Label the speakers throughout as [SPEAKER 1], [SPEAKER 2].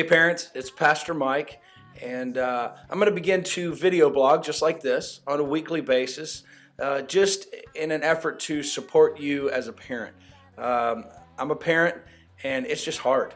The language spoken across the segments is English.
[SPEAKER 1] Hey parents, it's Pastor Mike, and I'm going to begin to video blog just like this on a weekly basis, just in an effort to support you as a parent. I'm a parent, and it's just hard.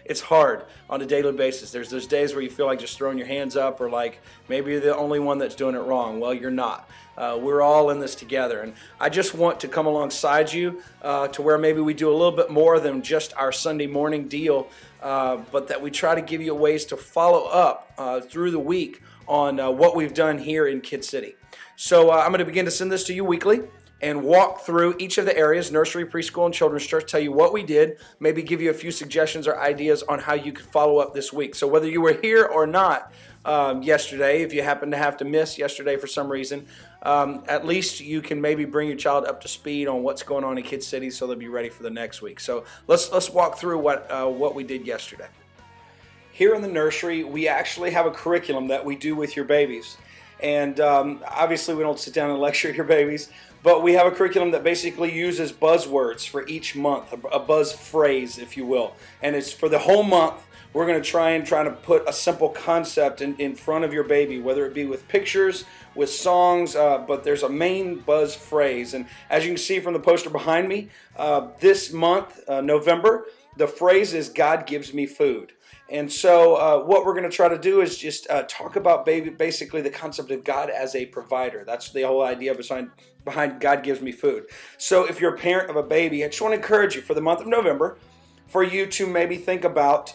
[SPEAKER 1] It's hard on a daily basis. There's those days where you feel like just throwing your hands up, or like maybe you're the only one that's doing it wrong. Well, you're not. We're all in this together, and I just want to come alongside you to where maybe we do a little bit more than just our Sunday morning deal, but that we try to give you ways to follow up through the week on what we've done here in KidCity. So I'm going to begin to send this to you weekly and walk through each of the areas, nursery, preschool, and children's church, tell you what we did, maybe give you a few suggestions or ideas on how you could follow up this week. So whether you were here or not yesterday, if you happen to have to miss yesterday for some reason, at least you can maybe bring your child up to speed on what's going on in KidCity so they'll be ready for the next week. So let's walk through what we did yesterday. Here in the nursery, we actually have a curriculum that we do with your babies. And obviously we don't sit down and lecture your babies, but we have a curriculum that basically uses buzzwords for each month, a buzz phrase, if you will. And it's for the whole month. We're going to try to put a simple concept in front of your baby, whether it be with pictures, with songs, but there's a main buzz phrase. And as you can see from the poster behind me, this month, November, the phrase is "God gives me food." And so what we're going to try to do is just talk about basically the concept of God as a provider. That's the whole idea behind God gives me food. So if you're a parent of a baby, I just want to encourage you for the month of November for you to maybe think about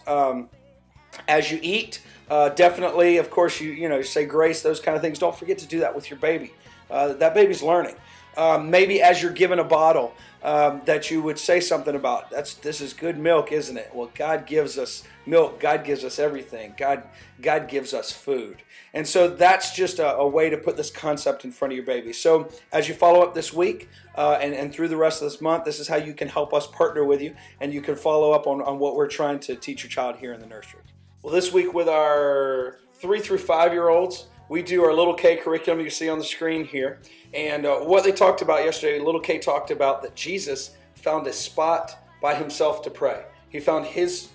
[SPEAKER 1] as you eat, definitely, of course, you say grace, those kind of things. Don't forget to do that with your baby. That baby's learning. Maybe as you're given a bottle, that you would say something about, this is good milk, isn't it? Well, God gives us milk. God gives us everything. God gives us food. And so that's just a way to put this concept in front of your baby. So as you follow up this week and through the rest of this month, this is how you can help us partner with you, and you can follow up on what we're trying to teach your child here in the nursery. Well, this week with our 3 through 5-year-olds, we do our Little K curriculum you see on the screen here. And what they talked about yesterday, Little K talked about that Jesus found a spot by himself to pray. He found his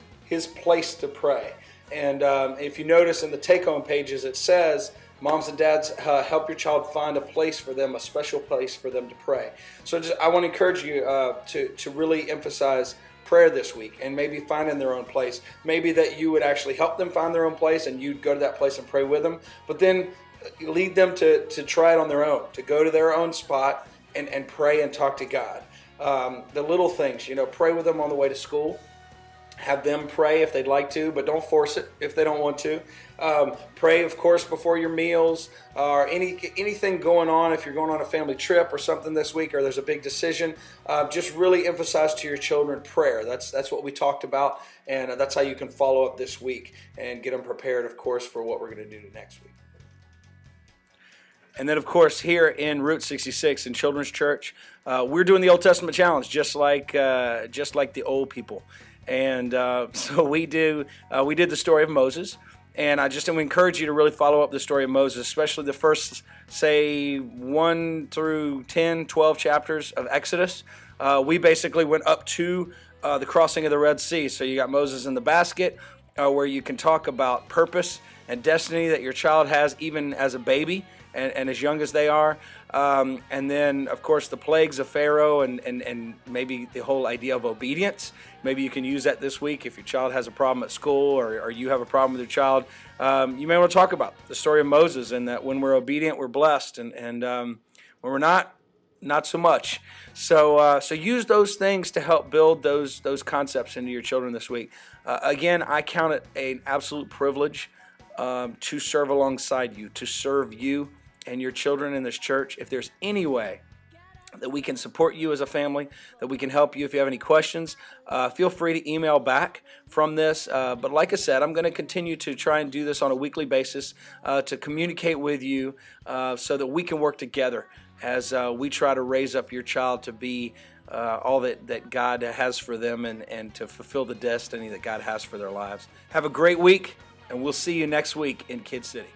[SPEAKER 1] place to pray. And if you notice in the take-home pages, it says, moms and dads, help your child find a place for them, a special place for them to pray. So I want to encourage you to really emphasize prayer this week and maybe finding their own place. Maybe that you would actually help them find their own place and you'd go to that place and pray with them. But then lead them to try it on their own, to go to their own spot and pray and talk to God. The little things, pray with them on the way to school. Have them pray if they'd like to, but don't force it if they don't want to. Pray, of course, before your meals or anything going on. If you're going on a family trip or something this week, or there's a big decision, just really emphasize to your children prayer. That's what we talked about, and that's how you can follow up this week and get them prepared, of course, for what we're going to do next week. And then, of course, here in Route 66 in Children's Church, we're doing the Old Testament challenge, just like the old people. And so we did the story of Moses, and I just encourage you to really follow up the story of Moses, especially the first, say, 1 through 10, 12 chapters of Exodus. We basically went up to the crossing of the Red Sea. So you got Moses in the basket, where you can talk about purpose and destiny that your child has even as a baby and as young as they are. And then, of course, the plagues of Pharaoh and maybe the whole idea of obedience. Maybe you can use that this week if your child has a problem at school or you have a problem with your child. You may want to talk about the story of Moses, and that when we're obedient, we're blessed, and when we're not so much. So use those things to help build those concepts into your children this week. Again, I count it an absolute privilege to serve alongside you, to serve you and your children in this church. If there's any way that we can support you as a family, that we can help you, if you have any questions, feel free to email back from this. But like I said, I'm going to continue to try and do this on a weekly basis to communicate with you so that we can work together as we try to raise up your child to be all that God has for them and to fulfill the destiny that God has for their lives. Have a great week, and we'll see you next week in KidCity.